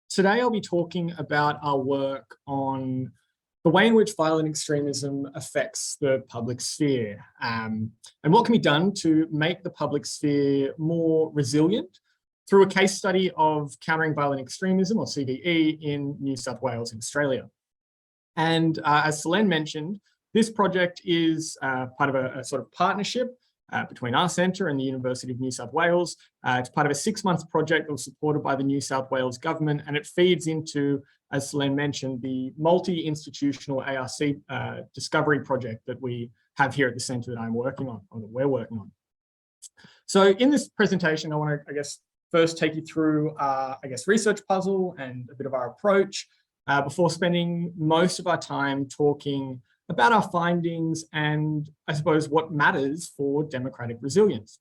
Today I'll be talking about our work on the way in which violent extremism affects the public sphere and what can be done to make the public sphere more resilient through a case study of countering violent extremism, or CVE, in New South Wales in Australia. And as Selene mentioned, this project is part of a sort of partnership between our centre and the University of New South Wales. It's part of a 6-month project that was supported by the New South Wales government, and it feeds into, as Selene mentioned, the multi-institutional ARC discovery project that we have here at the centre that I'm working on, or that we're working on. So in this presentation, I want to, first take you through, research puzzle and a bit of our approach before spending most of our time talking about our findings and, I suppose, what matters for democratic resilience.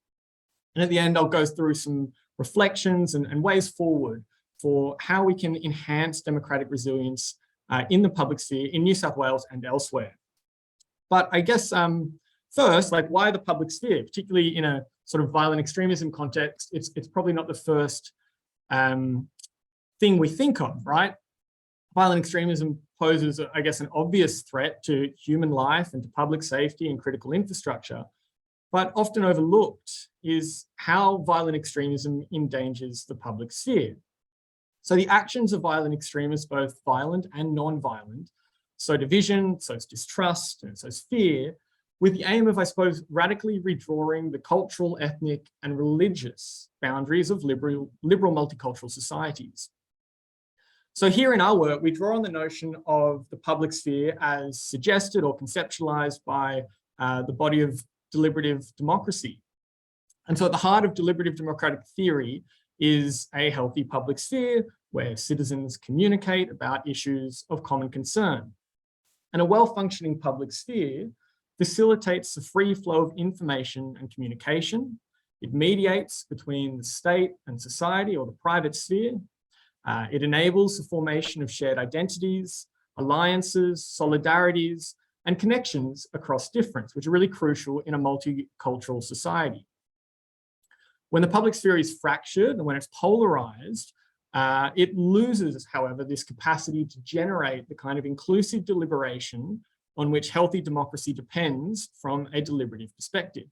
And at the end, I'll go through some reflections and ways forward for how we can enhance democratic resilience in the public sphere in New South Wales and elsewhere. But I guess first, why the public sphere, particularly in a sort of violent extremism context? It's probably not the first thing we think of, right? Violent extremism poses, an obvious threat to human life and to public safety and critical infrastructure, but often overlooked is how violent extremism endangers the public sphere. So the actions of violent extremists, both violent and non-violent, sow division, sows distrust, and sows fear, with the aim of, radically redrawing the cultural, ethnic, and religious boundaries of liberal multicultural societies. So here in our work, we draw on the notion of the public sphere as suggested or conceptualized by the body of deliberative democracy. And so at the heart of deliberative democratic theory is a healthy public sphere where citizens communicate about issues of common concern. And a well-functioning public sphere facilitates the free flow of information and communication. It mediates between the state and society, or the private sphere. It enables the formation of shared identities, alliances, solidarities, and connections across difference, which are really crucial in a multicultural society. When the public sphere is fractured and when it's polarized, it loses, however, this capacity to generate the kind of inclusive deliberation on which healthy democracy depends from a deliberative perspective.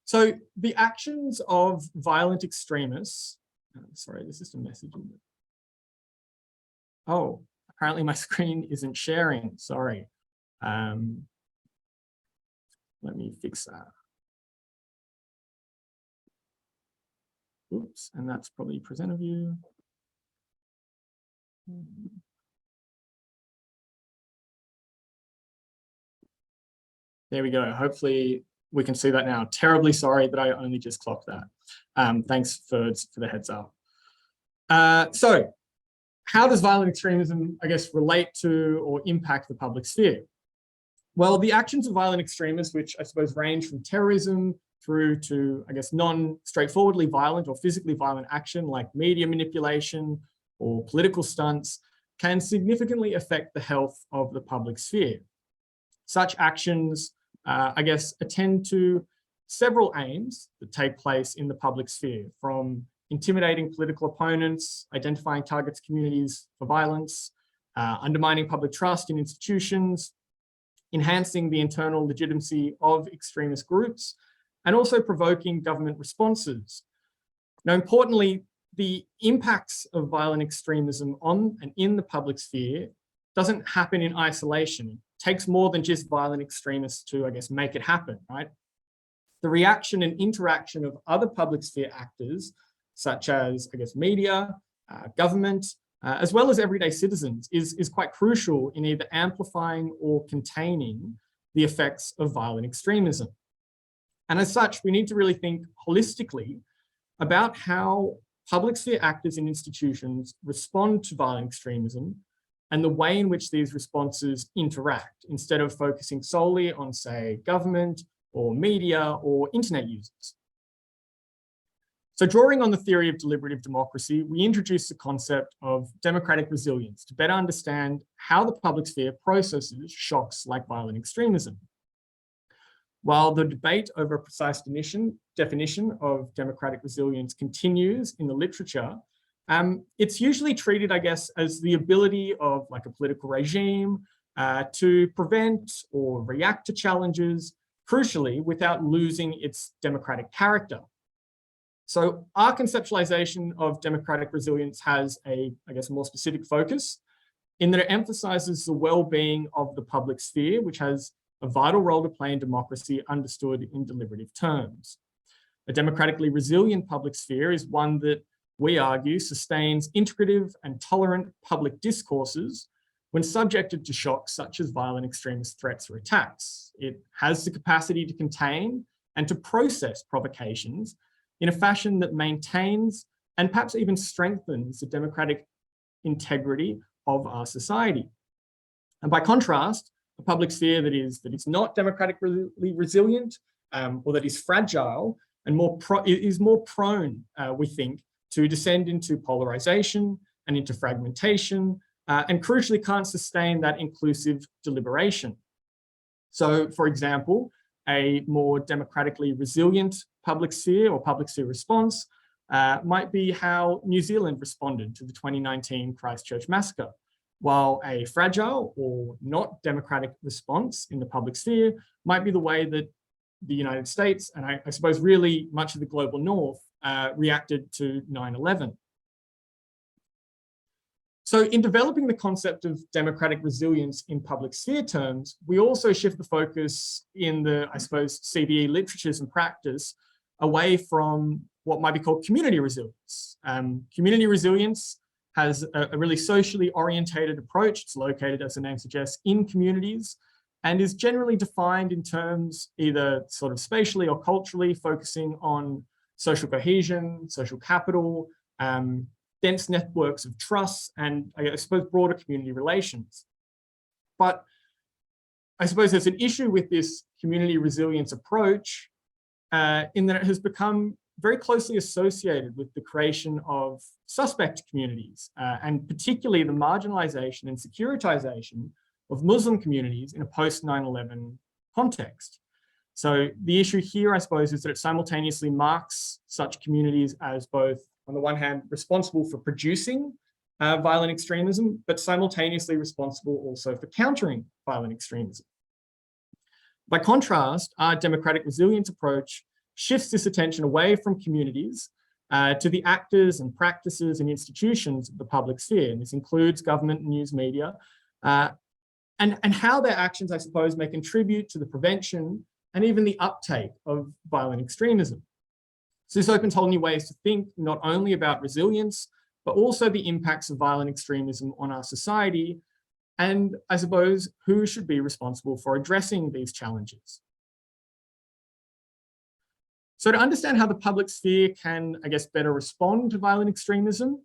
So the actions of violent extremists, sorry, there's just a message in there. Oh, apparently my screen isn't sharing, sorry. Let me fix that. Oops, and that's probably presenter view. There we go, hopefully we can see that now. Terribly sorry that I only just clocked that. Thanks for the heads up. So how does violent extremism, relate to or impact the public sphere? Well, the actions of violent extremists, which range from terrorism through to, non-straightforwardly violent or physically violent action like media manipulation or political stunts, can significantly affect the health of the public sphere. Such actions, attend to several aims that take place in the public sphere, from intimidating political opponents, identifying targets communities for violence, undermining public trust in institutions, enhancing the internal legitimacy of extremist groups, and also provoking government responses. Now, importantly, the impacts of violent extremism on and in the public sphere doesn't happen in isolation. It takes more than just violent extremists to, make it happen, right? The reaction and interaction of other public sphere actors, such as, media, government, as well as everyday citizens, is quite crucial in either amplifying or containing the effects of violent extremism. And as such, we need to really think holistically about how public sphere actors and institutions respond to violent extremism and the way in which these responses interact, instead of focusing solely on, say, government or media or internet users. So drawing on the theory of deliberative democracy, we introduced the concept of democratic resilience to better understand how the public sphere processes shocks like violent extremism. While the debate over a precise definition of democratic resilience continues in the literature, it's usually treated, I guess, as the ability of like a political regime to prevent or react to challenges, crucially, without losing its democratic character. So our conceptualization of democratic resilience has a, I guess, more specific focus in that it emphasizes the well-being of the public sphere, which has a vital role to play in democracy understood in deliberative terms. A democratically resilient public sphere is one that we argue sustains integrative and tolerant public discourses when subjected to shocks such as violent extremist threats or attacks. It has the capacity to contain and to process provocations in a fashion that maintains and perhaps even strengthens the democratic integrity of our society. And by contrast, a public sphere that is not democratically resilient or that is fragile and is more prone, we think, to descend into polarization and into fragmentation, and crucially can't sustain that inclusive deliberation. So, for example, a more democratically resilient public sphere or public sphere response might be how New Zealand responded to the 2019 Christchurch massacre, while a fragile or not democratic response in the public sphere might be the way that the United States, and I suppose really much of the global north, reacted to 9/11. So in developing the concept of democratic resilience in public sphere terms, we also shift the focus in the, I suppose, CBE literatures and practice away from what might be called community resilience. Community resilience has a really socially orientated approach. It's located, as the name suggests, in communities and is generally defined in terms either sort of spatially or culturally, focusing on social cohesion, social capital, dense networks of trust, and I suppose broader community relations. But I suppose there's an issue with this community resilience approach in that it has become very closely associated with the creation of suspect communities, and particularly the marginalization and securitization of Muslim communities in a post-9/11 context. So the issue here, I suppose, is that it simultaneously marks such communities as both, on the one hand, responsible for producing violent extremism, but simultaneously responsible also for countering violent extremism. By contrast, our democratic resilience approach shifts this attention away from communities to the actors and practices and institutions of the public sphere. And this includes government and news media, and how their actions, I suppose, may contribute to the prevention and even the uptake of violent extremism. So this opens whole new ways to think not only about resilience, but also the impacts of violent extremism on our society, and I suppose who should be responsible for addressing these challenges. So to understand how the public sphere can, I guess, better respond to violent extremism,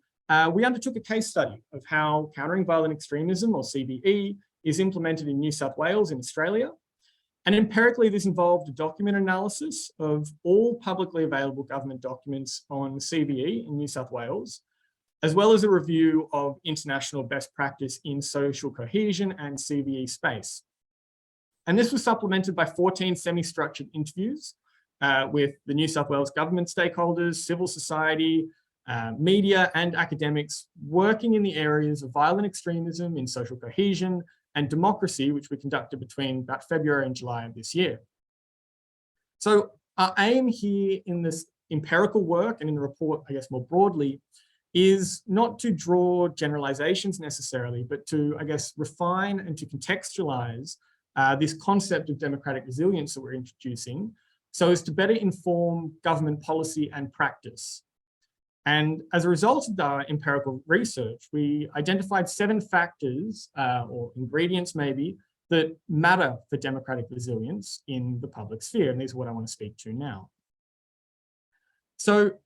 we undertook a case study of how countering violent extremism, or CVE, is implemented in New South Wales in Australia. And empirically, this involved a document analysis of all publicly available government documents on CVE in New South Wales, as well as a review of international best practice in social cohesion and CVE space. And this was supplemented by 14 semi-structured interviews with the New South Wales government stakeholders, civil society, media and academics working in the areas of violent extremism, in social cohesion and democracy, which we conducted between about February and July of this year. So our aim here in this empirical work and in the report, I guess more broadly, is not to draw generalizations necessarily, but to, I guess, refine and to contextualize this concept of democratic resilience that we're introducing, so as to better inform government policy and practice. And as a result of our empirical research, we identified 7 factors or ingredients maybe that matter for democratic resilience in the public sphere. And these are what I want to speak to now. So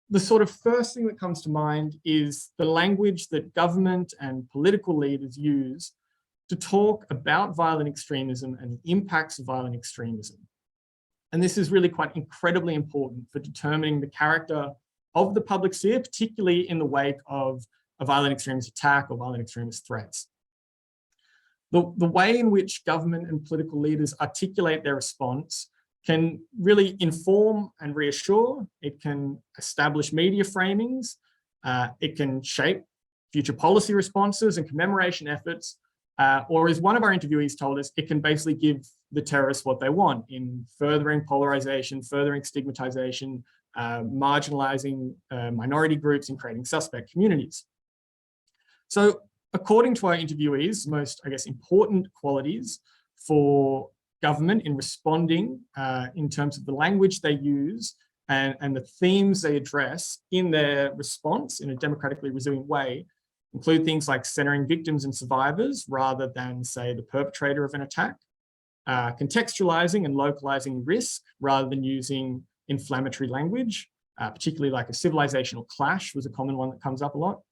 the sort of first thing that comes to mind is the language that government and political leaders use to talk about violent extremism and the impacts of violent extremism. And this is really quite incredibly important for determining the character of the public sphere, particularly in the wake of a violent extremist attack or violent extremist threats. The way in which government and political leaders articulate their response can really inform and reassure. It can establish media framings, It can shape future policy responses and commemoration efforts, or as one of our interviewees told us, it can basically give the terrorists what they want in furthering polarization, furthering stigmatization, marginalizing minority groups and creating suspect communities. So according to our interviewees, most, I guess, important qualities for government in responding in terms of the language they use and the themes they address in their response in a democratically resilient way include things like centering victims and survivors rather than, say, the perpetrator of an attack, contextualizing and localizing risk rather than using inflammatory language, particularly like a civilizational clash was a common one that comes up a lot.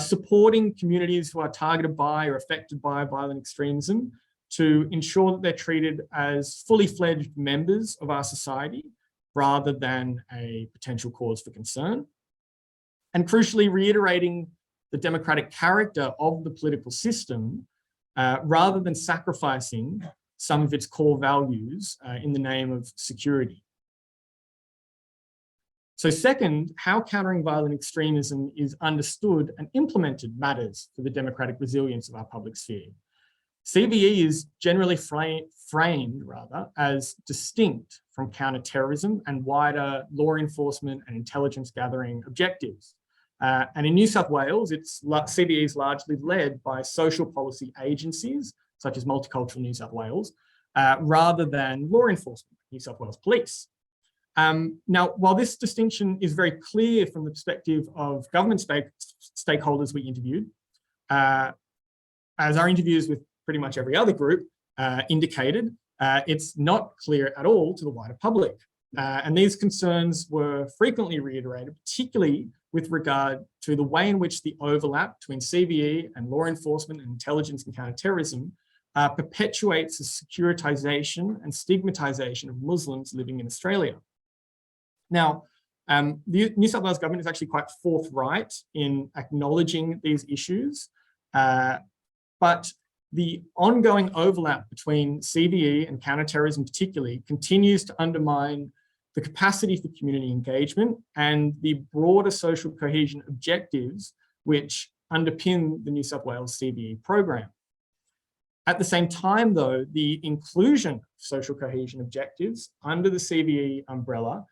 Supporting communities who are targeted by or affected by violent extremism to ensure that they're treated as fully fledged members of our society rather than a potential cause for concern. And crucially, reiterating the democratic character of the political system rather than sacrificing some of its core values in the name of security. So second, how countering violent extremism is understood and implemented matters for the democratic resilience of our public sphere. CVE is generally framed as distinct from counterterrorism and wider law enforcement and intelligence gathering objectives. And in New South Wales, CVE is largely led by social policy agencies, such as Multicultural New South Wales, rather than law enforcement, New South Wales Police. Now, while this distinction is very clear from the perspective of government stakeholders we interviewed, as our interviews with pretty much every other group indicated, it's not clear at all to the wider public. And these concerns were frequently reiterated, particularly with regard to the way in which the overlap between CVE and law enforcement and intelligence and counterterrorism perpetuates the securitization and stigmatization of Muslims living in Australia. Now, the New South Wales government is actually quite forthright in acknowledging these issues, but the ongoing overlap between CVE and counterterrorism particularly continues to undermine the capacity for community engagement and the broader social cohesion objectives which underpin the New South Wales CVE program. At the same time, though, the inclusion of social cohesion objectives under the CVE umbrella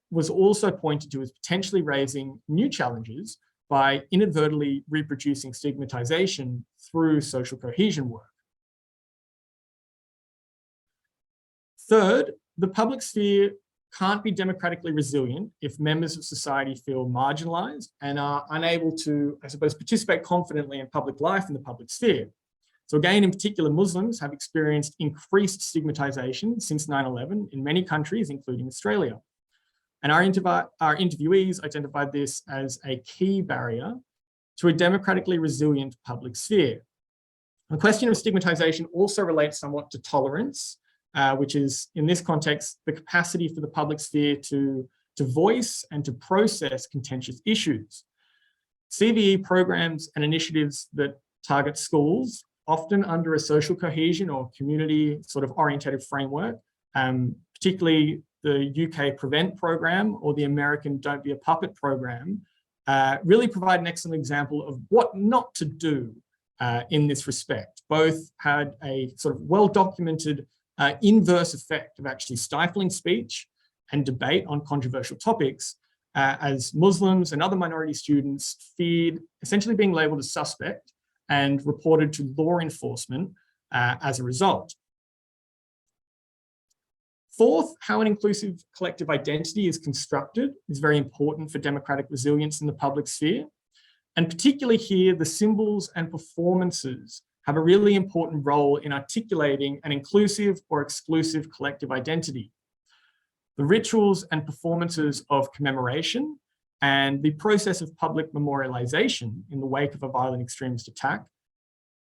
was also pointed to as potentially raising new challenges by inadvertently reproducing stigmatization through social cohesion work. Third, the public sphere can't be democratically resilient if members of society feel marginalized and are unable to, I suppose, participate confidently in public life in the public sphere. So again, in particular, Muslims have experienced increased stigmatization since 9/11 in many countries, including Australia. And our interviewees identified this as a key barrier to a democratically resilient public sphere. The question of stigmatization also relates somewhat to tolerance, which is, in this context, the capacity for the public sphere to voice and to process contentious issues. CVE programs and initiatives that target schools, often under a social cohesion or community sort of orientated framework, particularly the UK Prevent program or the American Don't Be a Puppet program, really provide an excellent example of what not to do in this respect. Both had a sort of well-documented inverse effect of actually stifling speech and debate on controversial topics, as Muslims and other minority students feared essentially being labeled as suspect and reported to law enforcement as a result. Fourth, how an inclusive collective identity is constructed is very important for democratic resilience in the public sphere. And particularly here, the symbols and performances have a really important role in articulating an inclusive or exclusive collective identity. The rituals and performances of commemoration and the process of public memorialization in the wake of a violent extremist attack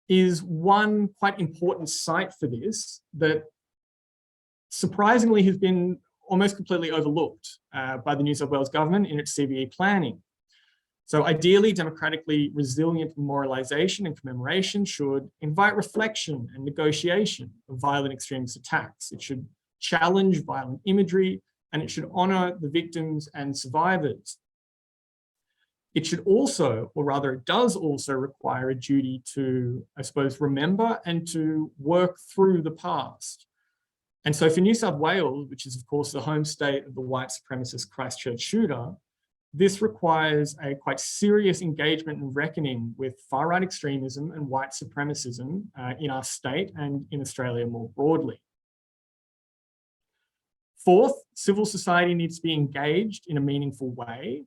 is one quite important site for this that surprisingly has been almost completely overlooked by the New South Wales government in its CVE planning. So ideally, democratically resilient memorialization and commemoration should invite reflection and negotiation of violent extremist attacks. It should challenge violent imagery, and it should honor the victims and survivors. it should also, or rather it does also require a duty to, I suppose, remember and to work through the past. And so for New South Wales, which is of course the home state of the white supremacist Christchurch shooter, this requires a quite serious engagement and reckoning with far-right extremism and white supremacism in our state and in Australia more broadly. Fourth, civil society needs to be engaged in a meaningful way.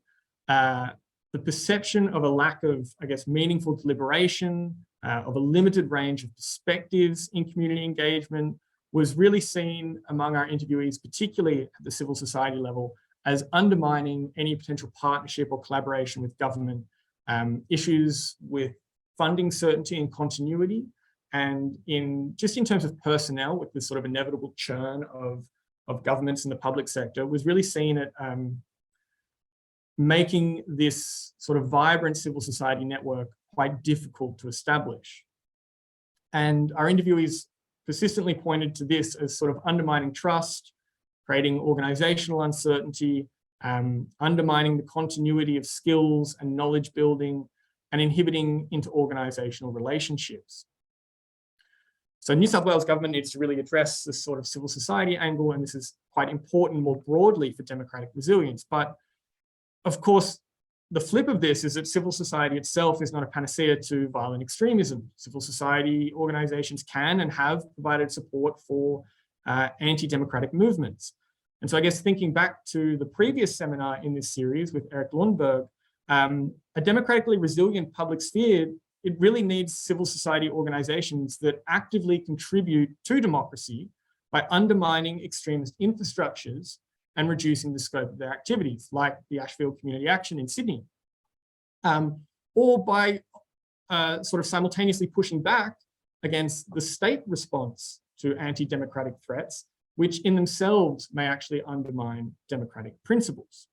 The perception of a lack of, I guess, meaningful deliberation, of a limited range of perspectives in community engagement was really seen among our interviewees, particularly at the civil society level, as undermining any potential partnership or collaboration with government, issues with funding certainty and continuity, and in terms of personnel, with this sort of inevitable churn of governments in the public sector, was really seen at making this sort of vibrant civil society network quite difficult to establish. And our interviewees persistently pointed to this as sort of undermining trust, creating organizational uncertainty, undermining the continuity of skills and knowledge building, and inhibiting interorganizational relationships. So New South Wales government needs to really address this sort of civil society angle, and this is quite important more broadly for democratic resilience. But of course, the flip of this is that civil society itself is not a panacea to violent extremism. Civil society organizations can and have provided support for anti-democratic movements. And so I guess thinking back to the previous seminar in this series with Eric Lundberg, a democratically resilient public sphere, it really needs civil society organizations that actively contribute to democracy by undermining extremist infrastructures and reducing the scope of their activities, like the Ashfield Community Action in Sydney, or by sort of simultaneously pushing back against the state response to anti-democratic threats, which in themselves may actually undermine democratic principles.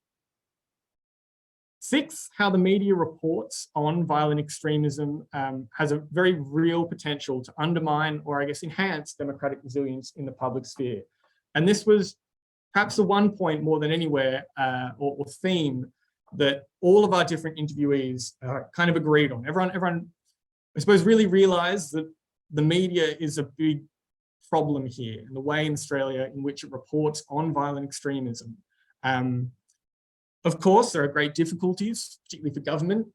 Sixth, how the media reports on violent extremism has a very real potential to undermine, or I guess enhance, democratic resilience in the public sphere. And this was perhaps the one point more than anywhere, or theme, that all of our different interviewees kind of agreed on. Everyone, I suppose, really realized that the media is a big problem here, and the way in Australia in which it reports on violent extremism. Of course, there are great difficulties, particularly for government,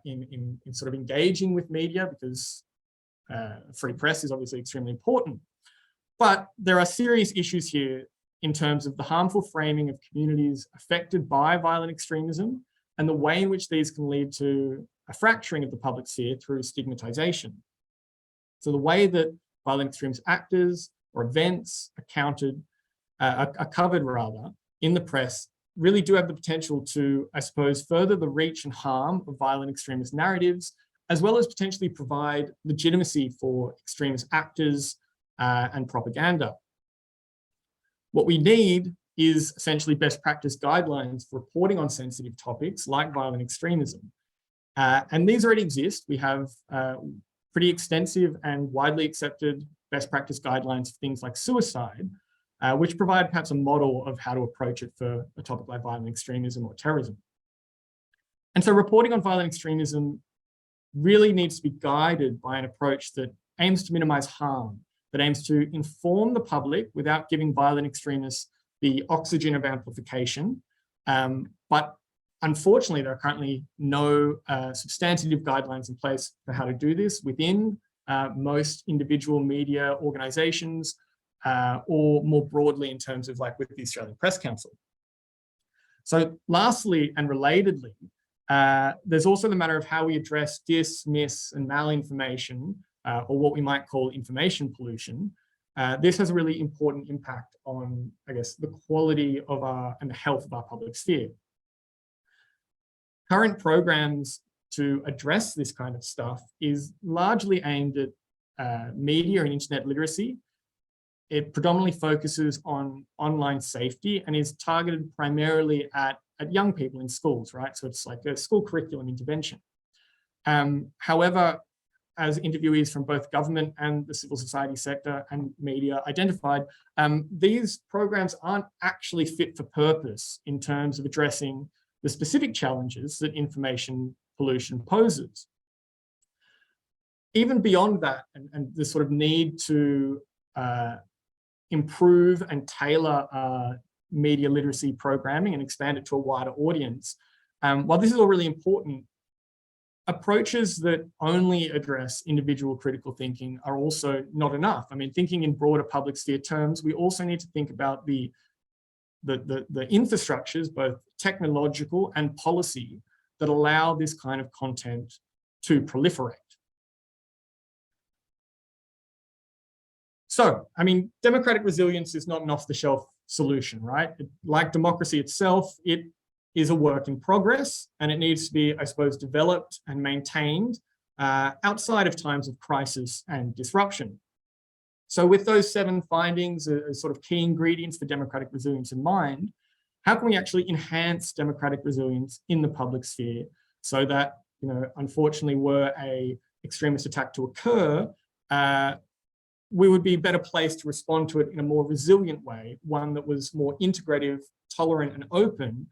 in sort of engaging with media, because free press is obviously extremely important. But there are serious issues here in terms of the harmful framing of communities affected by violent extremism and the way in which these can lead to a fracturing of the public sphere through stigmatization. So the way that violent extremist actors or events are covered rather in the press really do have the potential to, I suppose, further the reach and harm of violent extremist narratives, as well as potentially provide legitimacy for extremist actors and propaganda. What we need is essentially best practice guidelines for reporting on sensitive topics like violent extremism. And these already exist. We have pretty extensive and widely accepted best practice guidelines for things like suicide, which provide perhaps a model of how to approach it for a topic like violent extremism or terrorism. And so reporting on violent extremism really needs to be guided by an approach that aims to minimize harm, that aims to inform the public without giving violent extremists the oxygen of amplification. But unfortunately, there are currently no substantive guidelines in place for how to do this within most individual media organizations, or more broadly in terms of like with the Australian Press Council. So lastly and relatedly, there's also the matter of how we address dis, and malinformation, or what we might call information pollution. This has a really important impact on, I guess, the quality of and the health of our public sphere. Current programs to address this kind of stuff is largely aimed at media and internet literacy. It predominantly focuses on online safety and is targeted primarily at young people in schools, right? So it's like a school curriculum intervention. However, as interviewees from both government and the civil society sector and media identified, these programs aren't actually fit for purpose in terms of addressing the specific challenges that information pollution poses. Even beyond that, and the sort of need to improve and tailor media literacy programming and expand it to a wider audience, while this is all really important, approaches that only address individual critical thinking are also not enough. I mean, thinking in broader public sphere terms, we also need to think about the infrastructures, both technological and policy, that allow this kind of content to proliferate. So, I mean, democratic resilience is not an off-the-shelf solution, right? Like democracy itself, it is a work in progress, and it needs to be, I suppose, developed and maintained outside of times of crisis and disruption. So with those 7 findings as sort of key ingredients for democratic resilience in mind, how can we actually enhance democratic resilience in the public sphere so that, unfortunately, were an extremist attack to occur, we would be better placed to respond to it in a more resilient way, one that was more integrative, tolerant, and open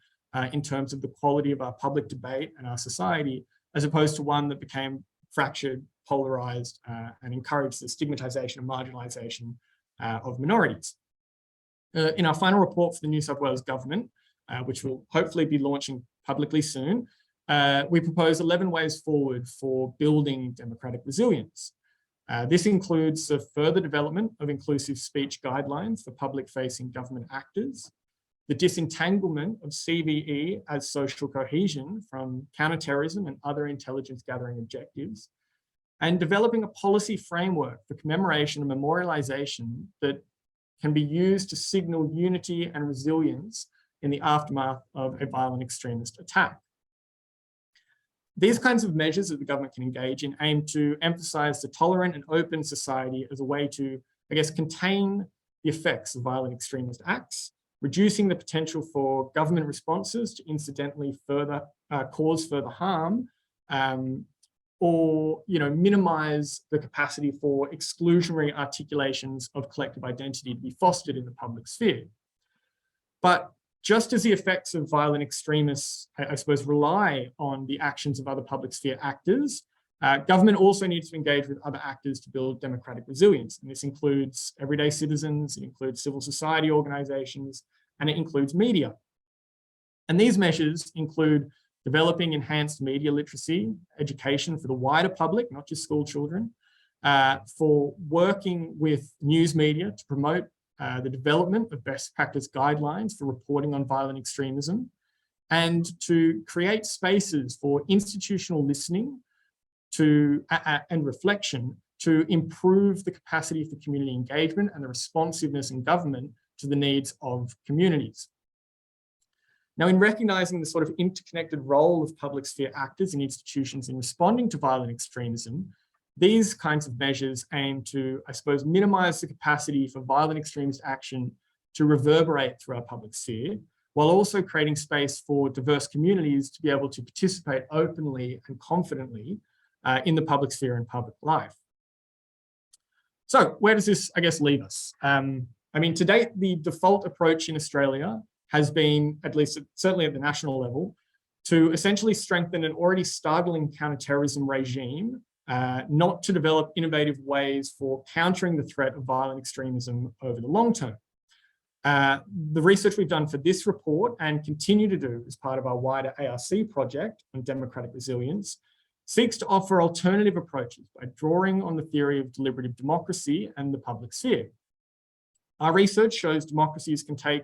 in terms of the quality of our public debate and our society, as opposed to one that became fractured, polarized, and encouraged the stigmatization and marginalization of minorities. In our final report for the New South Wales government, which will hopefully be launching publicly soon, we propose 11 ways forward for building democratic resilience. This includes the further development of inclusive speech guidelines for public-facing government actors, the disentanglement of CVE as social cohesion from counterterrorism and other intelligence gathering objectives, and developing a policy framework for commemoration and memorialization that can be used to signal unity and resilience in the aftermath of a violent extremist attack. These kinds of measures that the government can engage in aim to emphasize the tolerant and open society as a way to, I guess, contain the effects of violent extremist acts, reducing the potential for government responses to incidentally cause further harm, or minimize the capacity for exclusionary articulations of collective identity to be fostered in the public sphere. But just as the effects of violent extremists, I suppose, rely on the actions of other public sphere actors, government also needs to engage with other actors to build democratic resilience. And this includes everyday citizens, it includes civil society organizations, and it includes media. And these measures include developing enhanced media literacy, education for the wider public, not just school children, for working with news media to promote the development of best practice guidelines for reporting on violent extremism, and to create spaces for institutional listening and reflection to improve the capacity for community engagement and the responsiveness in government to the needs of communities. Now, in recognizing the sort of interconnected role of public sphere actors and institutions in responding to violent extremism, these kinds of measures aim to, I suppose, minimize the capacity for violent extremist action to reverberate through our public sphere, while also creating space for diverse communities to be able to participate openly and confidently in the public sphere and public life. So where does this, I guess, leave us? I mean, to date, the default approach in Australia has been, at least certainly at the national level, to essentially strengthen an already struggling counterterrorism regime, not to develop innovative ways for countering the threat of violent extremism over the long term. The research we've done for this report and continue to do as part of our wider ARC project on democratic resilience seeks to offer alternative approaches by drawing on the theory of deliberative democracy and the public sphere. Our research shows democracies can take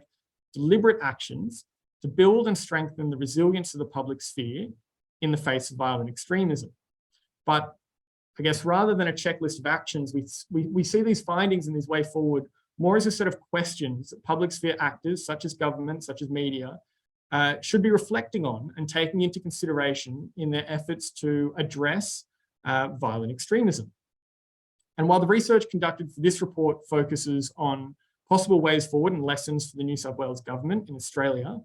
deliberate actions to build and strengthen the resilience of the public sphere in the face of violent extremism. But I guess rather than a checklist of actions, we see these findings and this way forward more as a set of questions that public sphere actors, such as government, such as media, should be reflecting on and taking into consideration in their efforts to address violent extremism. And while the research conducted for this report focuses on possible ways forward and lessons for the New South Wales government in Australia,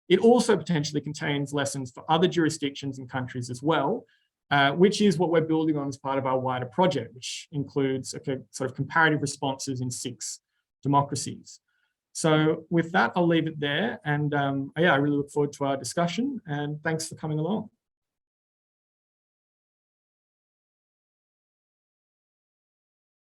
it also potentially contains lessons for other jurisdictions and countries as well, which is what we're building on as part of our wider project, which includes sort of comparative responses in 6 democracies. So with that, I'll leave it there. And yeah, I really look forward to our discussion, and thanks for coming along.